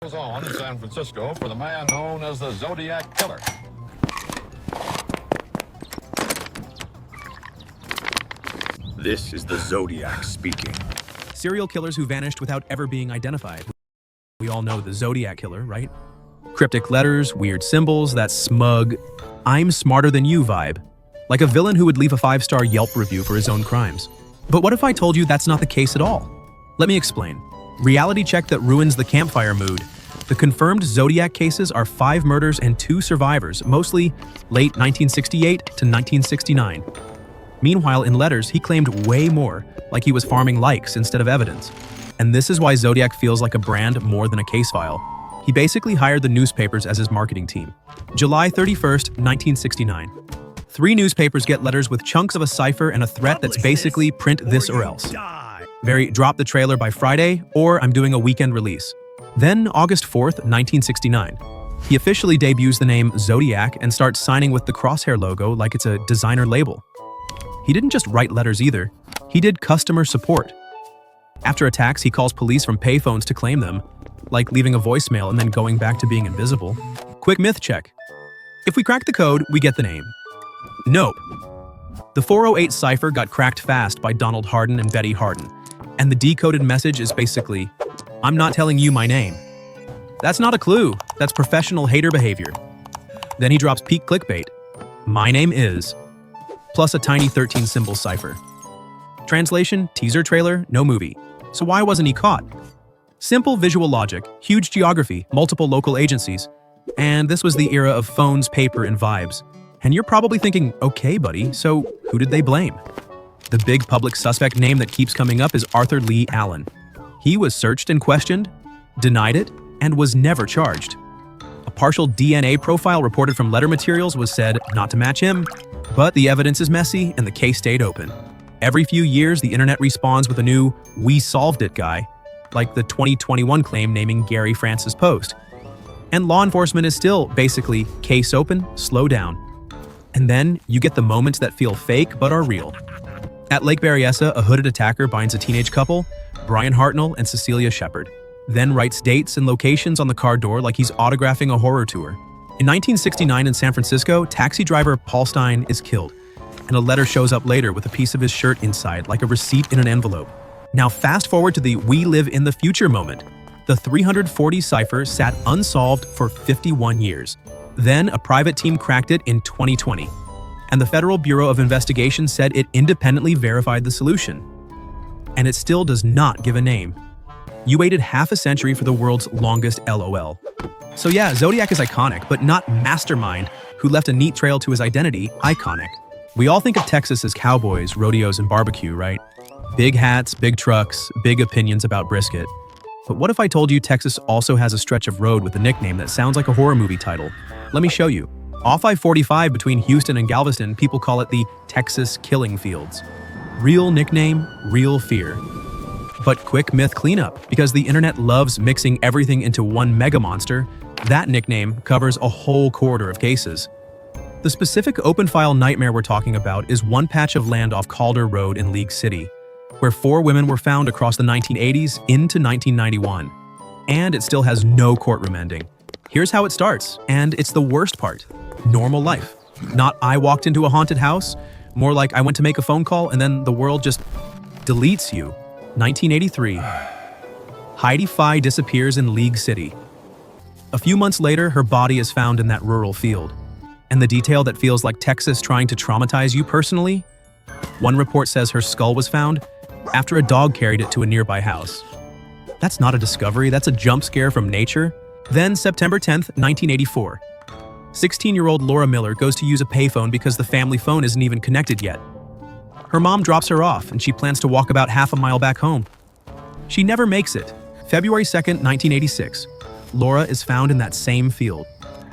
Goes on in San Francisco for the man known as the Zodiac Killer. This is the Zodiac speaking. Serial killers who vanished without ever being identified. We all know the Zodiac Killer, right? Cryptic letters, weird symbols, that smug, I'm smarter than you vibe. Like a villain who would leave a 5-star Yelp review for his own crimes. But what if I told you that's not the case at all? Let me explain. Reality check that ruins the campfire mood. The confirmed Zodiac cases are 5 murders and 2 survivors, mostly late 1968 to 1969. Meanwhile, in letters, he claimed way more, like he was farming likes instead of evidence. And this is why Zodiac feels like a brand more than a case file. He basically hired the newspapers as his marketing team. July 31st, 1969. 3 newspapers get letters with chunks of a cipher and a threat that's basically print this or else. Very drop the trailer by Friday, or I'm doing a weekend release. Then, August 4th, 1969. He officially debuts the name Zodiac and starts signing with the crosshair logo like it's a designer label. He didn't just write letters either, he did customer support. After attacks, he calls police from payphones to claim them, like leaving a voicemail and then going back to being invisible. Quick myth check. If we crack the code, we get the name. Nope. The 408 cipher got cracked fast by Donald Hardin and Betty Hardin, and the decoded message is basically, I'm not telling you my name. That's not a clue, that's professional hater behavior. Then he drops peak clickbait. My name is, plus a tiny 13-symbol cipher. Translation, teaser trailer, no movie. So why wasn't he caught? Simple visual logic, huge geography, multiple local agencies. And this was the era of phones, paper, and vibes. And you're probably thinking, okay, buddy, so who did they blame? The big public suspect name that keeps coming up is Arthur Lee Allen. He was searched and questioned, denied it, and was never charged. A partial DNA profile reported from letter materials was said not to match him, but the evidence is messy and the case stayed open. Every few years, the internet responds with a new "we solved it" guy, like the 2021 claim naming Gary Francis Post. And law enforcement is still basically case open, slow down. And then you get the moments that feel fake but are real. At Lake Berryessa, a hooded attacker binds a teenage couple, Brian Hartnell and Cecilia Shepard, then writes dates and locations on the car door like he's autographing a horror tour. In 1969 in San Francisco, taxi driver Paul Stein is killed, and a letter shows up later with a piece of his shirt inside, like a receipt in an envelope. Now fast forward to the "we live in the future" moment. The 340 cipher sat unsolved for 51 years. Then a private team cracked it in 2020, and the Federal Bureau of Investigation said it independently verified the solution. And it still does not give a name. You waited half a century for the world's longest LOL. So yeah, Zodiac is iconic, but not mastermind, who left a neat trail to his identity, iconic. We all think of Texas as cowboys, rodeos, and barbecue, right? Big hats, big trucks, big opinions about brisket. But what if I told you Texas also has a stretch of road with a nickname that sounds like a horror movie title? Let me show you. Off I-45 between Houston and Galveston, people call it the Texas Killing Fields. Real nickname, real fear. But quick myth cleanup, because the internet loves mixing everything into one mega monster, that nickname covers a whole corridor of cases. The specific open file nightmare we're talking about is one patch of land off Calder Road in League City, where 4 women were found across the 1980s into 1991. And it still has no courtroom ending. Here's how it starts, and it's the worst part. Normal life. Not I walked into a haunted house, more like I went to make a phone call and then the world just deletes you. 1983. Heidi Fye disappears in League City. A few months later, her body is found in that rural field. And the detail that feels like Texas trying to traumatize you personally? One report says her skull was found after a dog carried it to a nearby house. That's not a discovery, that's a jump scare from nature. Then September 10th, 1984. 16-year-old Laura Miller goes to use a payphone because the family phone isn't even connected yet. Her mom drops her off and she plans to walk about half a mile back home. She never makes it. February 2nd, 1986. Laura is found in that same field.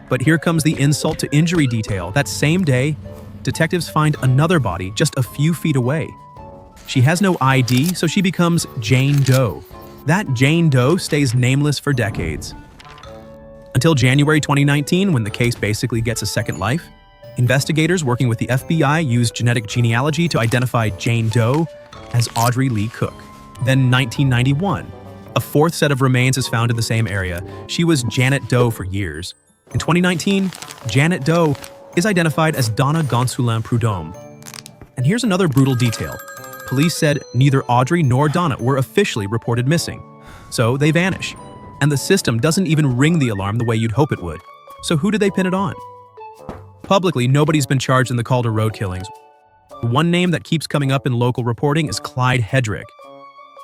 But here comes the insult to injury detail. That same day, detectives find another body just a few feet away. She has no ID, so she becomes Jane Doe. That Jane Doe stays nameless for decades. Until January 2019, when the case basically gets a second life, investigators working with the FBI used genetic genealogy to identify Jane Doe as Audrey Lee Cook. Then 1991, A fourth set of remains is found in the same area. She was Janet Doe for years. In 2019, Janet Doe is identified as Donna Gonsoulin Prudhomme. And here's another brutal detail. Police said neither Audrey nor Donna were officially reported missing. So they vanish. And the system doesn't even ring the alarm the way you'd hope it would. So who did they pin it on? Publicly, nobody's been charged in the Calder Road killings. One name that keeps coming up in local reporting is Clyde Hedrick.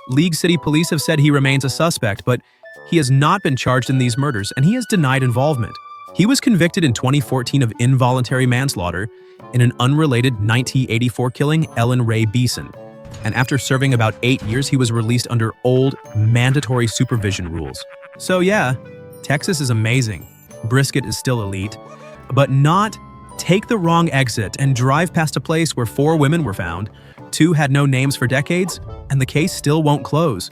League City Police have said he remains a suspect, but he has not been charged in these murders, and he has denied involvement. He was convicted in 2014 of involuntary manslaughter in an unrelated 1984 killing, Ellen Ray Beeson. And after serving about 8 years, he was released under old, mandatory supervision rules. So yeah, Texas is amazing. Brisket is still elite, but not take the wrong exit and drive past a place where 4 women were found, 2 had no names for decades, and the case still won't close.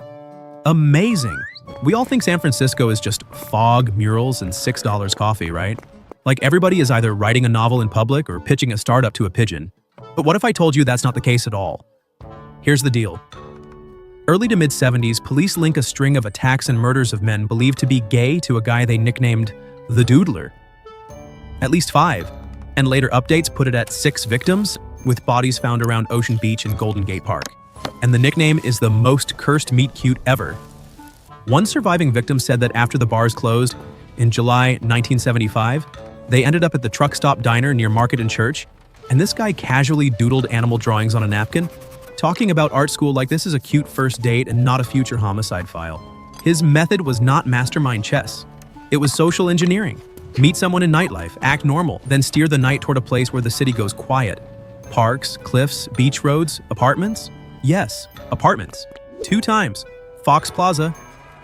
Amazing. We all think San Francisco is just fog, murals, and $6 coffee, right? Like everybody is either writing a novel in public or pitching a startup to a pigeon. But what if I told you that's not the case at all? Here's the deal. Early to mid-70s, police link a string of attacks and murders of men believed to be gay to a guy they nicknamed the Doodler. At least 5, and later updates put it at 6 victims, with bodies found around Ocean Beach and Golden Gate Park. And the nickname is the most cursed meet cute ever. One surviving victim said that after the bars closed in July 1975, they ended up at the Truck Stop Diner near Market and Church, and this guy casually doodled animal drawings on a napkin, talking about art school like this is a cute first date and not a future homicide file. His method was not mastermind chess. It was social engineering. Meet someone in nightlife, act normal, then steer the night toward a place where the city goes quiet. Parks, cliffs, beach roads, apartments? Yes, apartments. 2 times. Fox Plaza.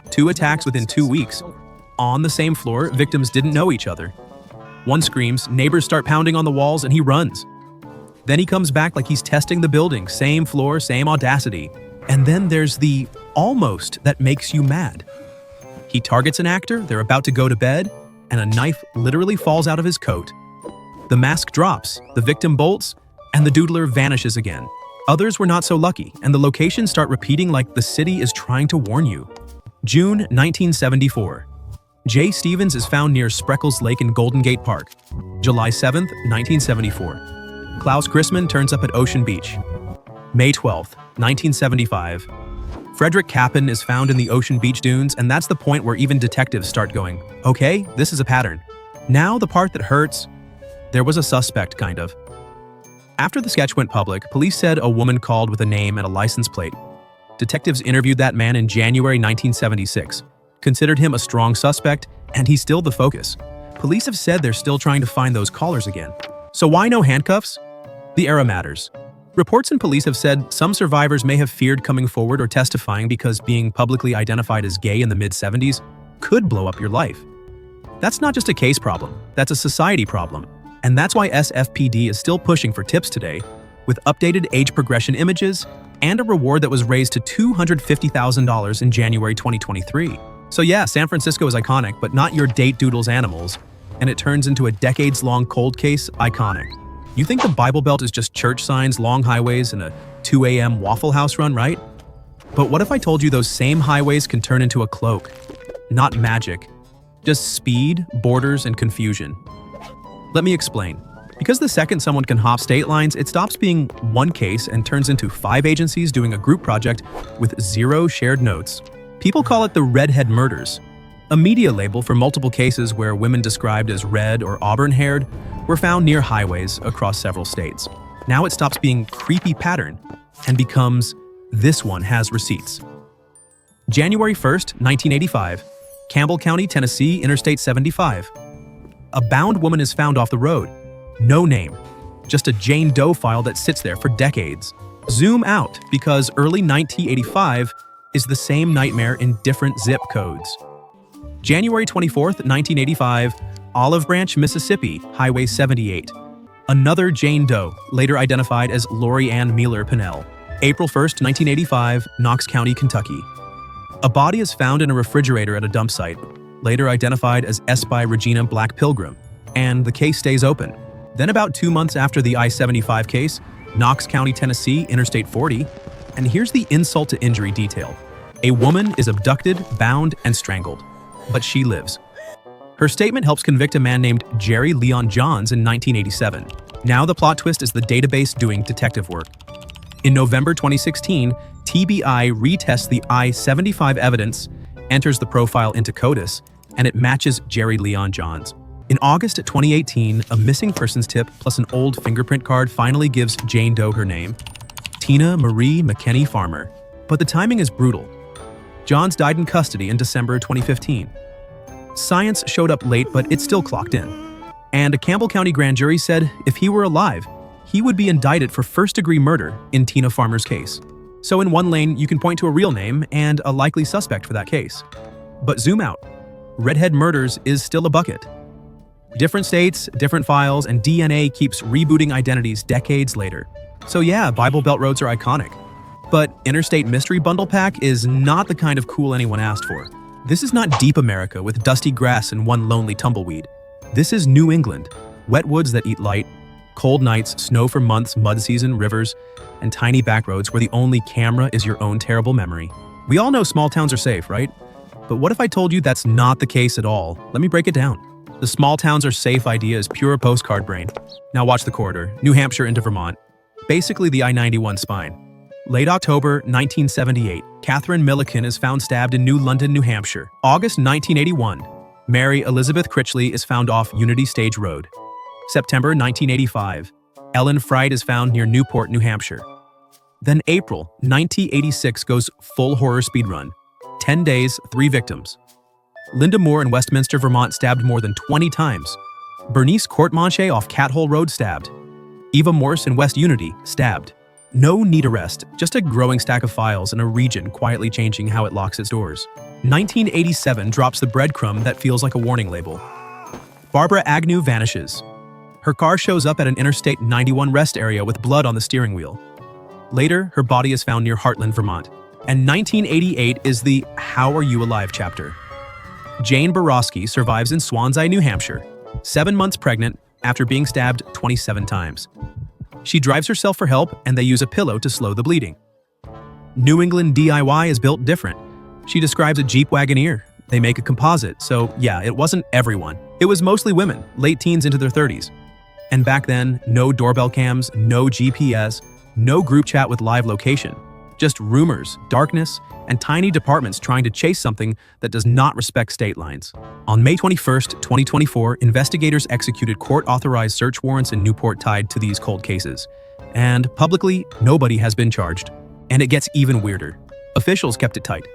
2 attacks within 2 weeks. On the same floor, victims didn't know each other. One screams, neighbors start pounding on the walls, and he runs. Then he comes back like he's testing the building, same floor, same audacity. And then there's the almost that makes you mad. He targets an actor, they're about to go to bed, and a knife literally falls out of his coat. The mask drops, the victim bolts, and the doodler vanishes again. Others were not so lucky, and the locations start repeating like the city is trying to warn you. June 1974. Jay Stevens is found near Spreckles Lake in Golden Gate Park. July 7th, 1974. Klaus Grisman turns up at Ocean Beach. May 12th, 1975. Frederick Kappen is found in the Ocean Beach dunes, and that's the point where even detectives start going, okay, this is a pattern. Now the part that hurts, there was a suspect, kind of. After the sketch went public, police said a woman called with a name and a license plate. Detectives interviewed that man in January 1976, considered him a strong suspect, and he's still the focus. Police have said they're still trying to find those callers again. So why no handcuffs? The era matters. Reports and police have said some survivors may have feared coming forward or testifying because being publicly identified as gay in the mid-70s could blow up your life. That's not just a case problem, that's a society problem. And that's why SFPD is still pushing for tips today, with updated age progression images and a reward that was raised to $250,000 in January 2023. So yeah, San Francisco is iconic, but not your date doodles animals, and it turns into a decades-long cold case iconic. You think the Bible Belt is just church signs, long highways, and a 2 a.m. Waffle House run, right? But what if I told you those same highways can turn into a cloak? Not magic, just speed, borders, and confusion. Let me explain. Because the second someone can hop state lines, it stops being one case and turns into 5 agencies doing a group project with 0 shared notes. People call it the redhead murders, a media label for multiple cases where women described as red or auburn-haired were found near highways across several states. Now it stops being creepy pattern and becomes this one has receipts. January 1st, 1985, Campbell County, Tennessee, Interstate 75. A bound woman is found off the road. No name, just a Jane Doe file that sits there for decades. Zoom out because early 1985 is the same nightmare in different zip codes. January 24th, 1985, Olive Branch, Mississippi, Highway 78. Another Jane Doe, later identified as Lori Ann Mueller Pinnell. April 1st, 1985, Knox County, Kentucky. A body is found in a refrigerator at a dump site, later identified as Espy Regina Black Pilgrim, and the case stays open. Then about 2 months after the I-75 case, Knox County, Tennessee, Interstate 40, and here's the insult to injury detail. A woman is abducted, bound, and strangled, but she lives. Her statement helps convict a man named Jerry Leon Johns in 1987. Now the plot twist is the database doing detective work. In November 2016, TBI retests the I-75 evidence, enters the profile into CODIS, and it matches Jerry Leon Johns. In August 2018, a missing persons tip plus an old fingerprint card finally gives Jane Doe her name, Tina Marie McKenney Farmer. But the timing is brutal. Johns died in custody in December 2015. Science showed up late, but it still clocked in. And a Campbell County grand jury said if he were alive, he would be indicted for first-degree murder in Tina Farmer's case. So in one lane, you can point to a real name and a likely suspect for that case. But zoom out. Redhead Murders is still a bucket. Different states, different files, and DNA keeps rebooting identities decades later. So yeah, Bible Belt roads are iconic. But Interstate Mystery Bundle Pack is not the kind of cool anyone asked for. This is not deep America with dusty grass and one lonely tumbleweed. This is New England. Wet woods that eat light, cold nights, snow for months, mud season, rivers, and tiny back roads where the only camera is your own terrible memory. We all know small towns are safe, right? But what if I told you that's not the case at all? Let me break it down. The small towns are safe idea is pure postcard brain. Now watch the corridor, New Hampshire into Vermont. Basically the I-91 spine. Late October 1978, Catherine Milliken is found stabbed in New London, New Hampshire. August 1981, Mary Elizabeth Critchley is found off Unity Stage Road. September 1985, Ellen Fried is found near Newport, New Hampshire. Then April 1986 goes full horror speedrun. 10 days, 3 victims. Linda Moore in Westminster, Vermont stabbed more than 20 times. Bernice Courtmanche off Cathole Road stabbed. Eva Morse in West Unity stabbed. No need arrest, just a growing stack of files in a region quietly changing how it locks its doors. 1987 drops the breadcrumb that feels like a warning label. Barbara Agnew vanishes. Her car shows up at an Interstate 91 rest area with blood on the steering wheel. Later, her body is found near Hartland, Vermont. And 1988 is the How Are You Alive chapter. Jane Borowski survives in Swansea, New Hampshire, 7 months pregnant after being stabbed 27 times. She drives herself for help and they use a pillow to slow the bleeding. New England DIY is built different. She describes a Jeep Wagoneer. They make a composite, so yeah, it wasn't everyone. It was mostly women, late teens into their 30s. And back then, no doorbell cams, no GPS, no group chat with live location. Just rumors, darkness, and tiny departments trying to chase something that does not respect state lines. On May 21, 2024, investigators executed court-authorized search warrants in Newport tied to these cold cases. And publicly, nobody has been charged. And it gets even weirder. Officials kept it tight.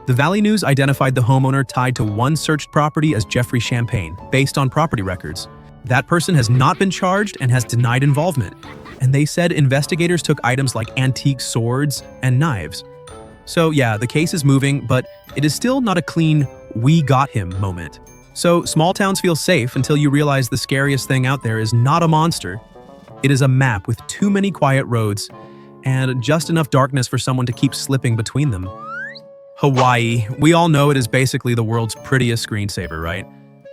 The Valley News identified the homeowner tied to one searched property as Jeffrey Champagne, based on property records. That person has not been charged and has denied involvement. And they said investigators took items like antique swords and knives. So yeah, the case is moving, but it is still not a clean, we got him moment. So small towns feel safe until you realize the scariest thing out there is not a monster. It is a map with too many quiet roads and just enough darkness for someone to keep slipping between them. Hawaii. We all know it is basically the world's prettiest screensaver, right?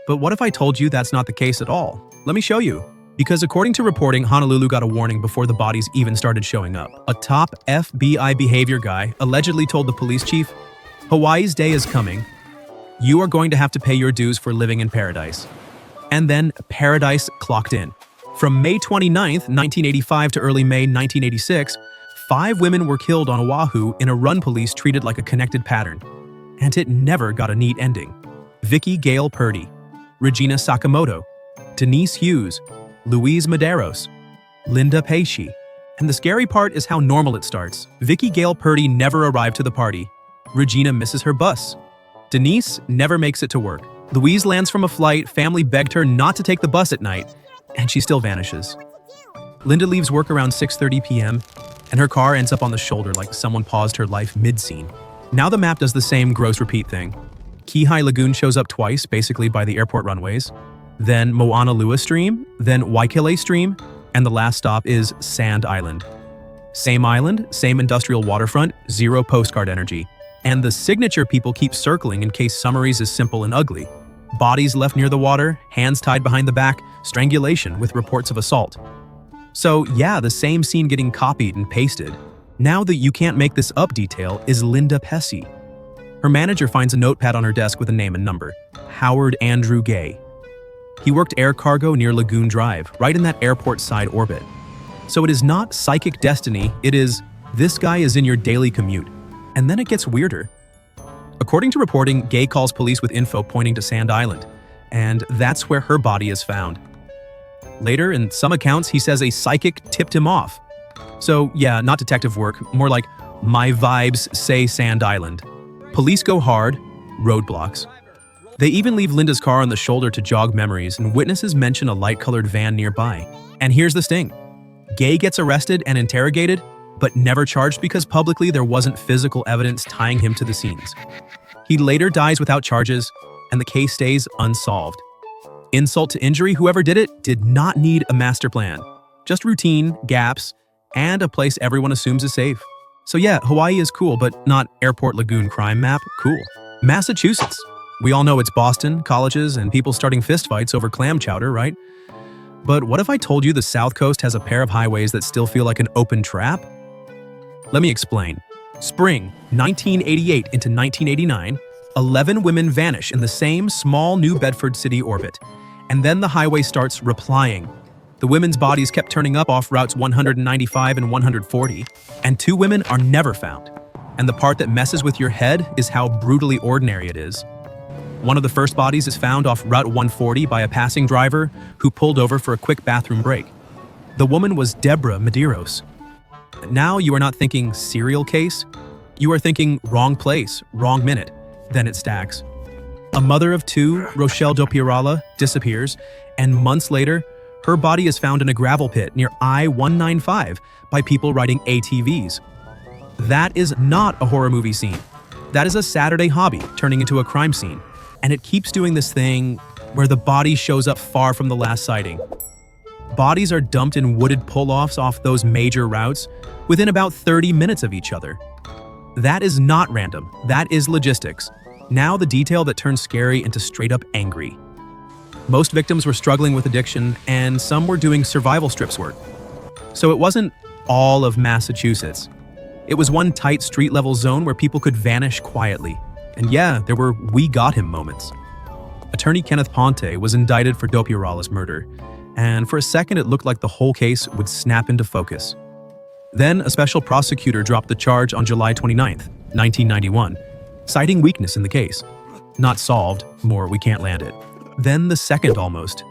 But what if I told you that's not the case at all? Let me show you. Because according to reporting, Honolulu got a warning before the bodies even started showing up. A top FBI behavior guy allegedly told the police chief, "Hawaii's day is coming. You are going to have to pay your dues for living in paradise." And then paradise clocked in. From May 29th, 1985 to early May 1986, 5 women were killed on Oahu in a run police treated like a connected pattern. And it never got a neat ending. Vicky Gale Purdy, Regina Sakamoto, Denise Hughes, Louise Medeiros, Linda Peishi. And the scary part is how normal it starts. Vicky Gale Purdy never arrived to the party. Regina misses her bus. Denise never makes it to work. Louise lands from a flight, family begged her not to take the bus at night, and she still vanishes. Linda leaves work around 6:30 p.m., and her car ends up on the shoulder like someone paused her life mid-scene. Now the map does the same gross repeat thing. Kihei Lagoon shows up twice, basically by the airport runways. Then Moana Lua Stream, then Waikele Stream, and the last stop is Sand Island. Same island, same industrial waterfront, zero postcard energy. And the signature people keep circling in case summaries is simple and ugly. Bodies left near the water, hands tied behind the back, strangulation with reports of assault. So yeah, the same scene getting copied and pasted. Now that you can't make this up detail is Linda Pesci. Her manager finds a notepad on her desk with a name and number: Howard Andrew Gay. He worked air cargo near Lagoon Drive, right in that airport side orbit. So it is not psychic destiny, it is, this guy is in your daily commute. And then it gets weirder. According to reporting, Gay calls police with info pointing to Sand Island, and that's where her body is found. Later, in some accounts, he says a psychic tipped him off. So yeah, not detective work, more like my vibes say Sand Island. Police go hard, roadblocks. They even leave Linda's car on the shoulder to jog memories, and witnesses mention a light-colored van nearby. And here's the sting. Gay gets arrested and interrogated, but never charged because publicly there wasn't physical evidence tying him to the scenes. He later dies without charges, and the case stays unsolved. Insult to injury, whoever did it did not need a master plan. Just routine, gaps, and a place everyone assumes is safe. So yeah, Hawaii is cool, but not Airport Lagoon crime map cool. Massachusetts. We all know it's Boston, colleges, and people starting fistfights over clam chowder, right? But what if I told you the South Coast has a pair of highways that still feel like an open trap? Let me explain. Spring 1988 into 1989, 11 women vanish in the same small New Bedford city orbit. And then the highway starts replying. The women's bodies kept turning up off routes 195 and 140, and 2 women are never found. And the part that messes with your head is how brutally ordinary it is. One of the first bodies is found off Route 140 by a passing driver who pulled over for a quick bathroom break. The woman was Deborah Medeiros. Now you are not thinking serial case, you are thinking wrong place, wrong minute. Then it stacks. A mother of 2, Rochelle Dopiarala, disappears, and months later, her body is found in a gravel pit near I-195 by people riding ATVs. That is not a horror movie scene. That is a Saturday hobby turning into a crime scene. And it keeps doing this thing where the body shows up far from the last sighting. Bodies are dumped in wooded pull-offs off those major routes within about 30 minutes of each other. That is not random, that is logistics. Now the detail that turns scary into straight-up angry. Most victims were struggling with addiction, and some were doing survival strips work. So it wasn't all of Massachusetts. It was one tight street-level zone where people could vanish quietly. And yeah, there were we got him moments. Attorney Kenneth Ponte was indicted for Dopiarala's murder, and for a second it looked like the whole case would snap into focus. Then a special prosecutor dropped the charge on July 29, 1991, citing weakness in the case. Not solved, more we can't land it. Then the second almost.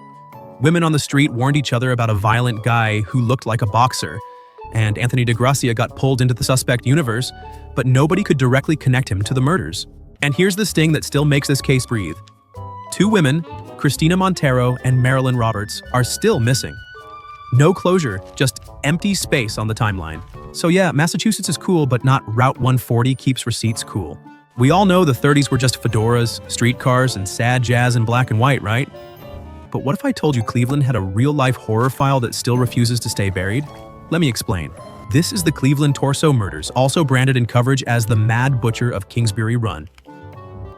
Women on the street warned each other about a violent guy who looked like a boxer, and Anthony DeGracia got pulled into the suspect universe, but nobody could directly connect him to the murders. And here's the sting that still makes this case breathe. 2 women, Christina Montero and Marilyn Roberts, are still missing. No closure, just empty space on the timeline. So yeah, Massachusetts is cool, but not Route 140 keeps receipts cool. We all know the 30s were just fedoras, streetcars, and sad jazz in black and white, right? But what if I told you Cleveland had a real-life horror file that still refuses to stay buried? Let me explain. This is the Cleveland Torso Murders, also branded in coverage as the Mad Butcher of Kingsbury Run.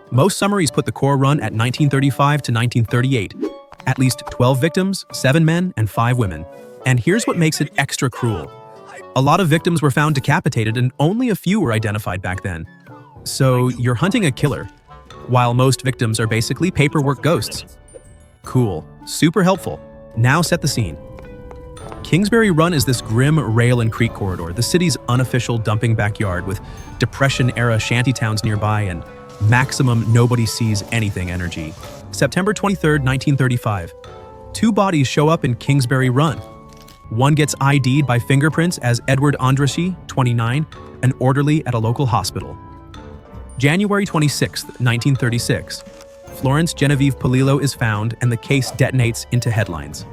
Most summaries put the core run at 1935 to 1938. At least 12 victims, 7 men, and 5 women. And here's what makes it extra cruel. A lot of victims were found decapitated and only a few were identified back then. So you're hunting a killer, while most victims are basically paperwork ghosts. Cool, super helpful. Now set the scene. Kingsbury Run is this grim rail and creek corridor, the city's unofficial dumping backyard with Depression-era shantytowns nearby and maximum nobody sees anything energy. September 23, 1935. 2 bodies show up in Kingsbury Run. One gets ID'd by fingerprints as Edward Andraschi, 29, an orderly at a local hospital. January 26, 1936. Florence Genevieve Polillo is found and the case detonates into headlines.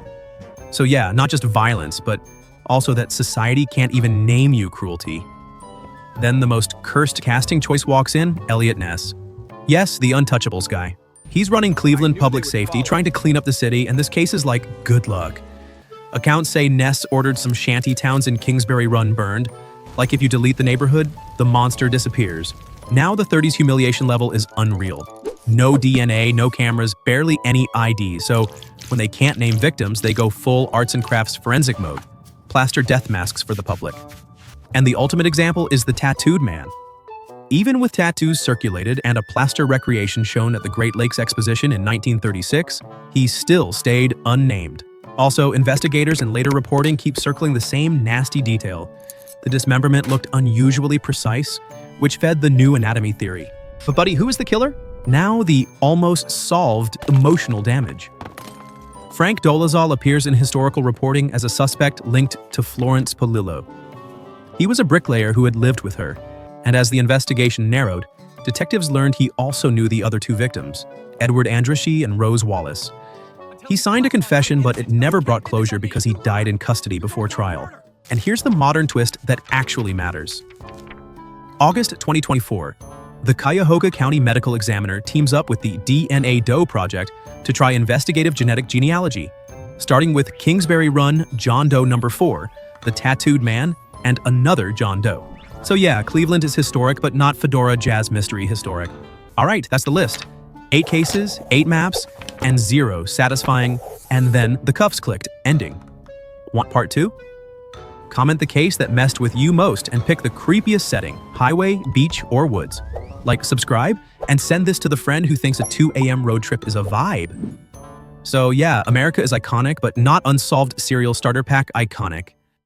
So yeah, not just violence, but also that society can't even name you cruelty. Then the most cursed casting choice walks in, Elliot Ness. Yes, the Untouchables guy. He's running Cleveland Public Safety, trying to clean up the city, and this case is like, good luck. Accounts say Ness ordered some shanty towns in Kingsbury Run burned. Like if you delete the neighborhood, the monster disappears. Now the 30s humiliation level is unreal. No DNA, no cameras, barely any ID, so when they can't name victims, they go full arts and crafts forensic mode. Plaster death masks for the public. And the ultimate example is the tattooed man. Even with tattoos circulated and a plaster recreation shown at the Great Lakes Exposition in 1936, he still stayed unnamed. Also, investigators and later reporting keep circling the same nasty detail. The dismemberment looked unusually precise, which fed the new anatomy theory. But buddy, who is the killer? Now the almost solved emotional damage. Frank Dolezal appears in historical reporting as a suspect linked to Florence Polillo. He was a bricklayer who had lived with her, and as the investigation narrowed, detectives learned he also knew the other two victims, Edward Andraschi and Rose Wallace. He signed a confession, but it never brought closure because he died in custody before trial. And here's the modern twist that actually matters. August 2024, the Cuyahoga County Medical Examiner teams up with the DNA Doe Project to try investigative genetic genealogy, starting with Kingsbury Run John Doe number 4, the tattooed man, and another John Doe. So yeah, Cleveland is historic, but not Fedora Jazz Mystery historic. All right, that's the list. 8 cases, 8 maps, and 0 satisfying, and then the cuffs clicked, ending. Want part 2? Comment the case that messed with you most and pick the creepiest setting, highway, beach, or woods. Like, subscribe, and send this to the friend who thinks a 2 a.m. road trip is a vibe. So yeah, America is iconic, but not Unsolved Serial Starter Pack iconic.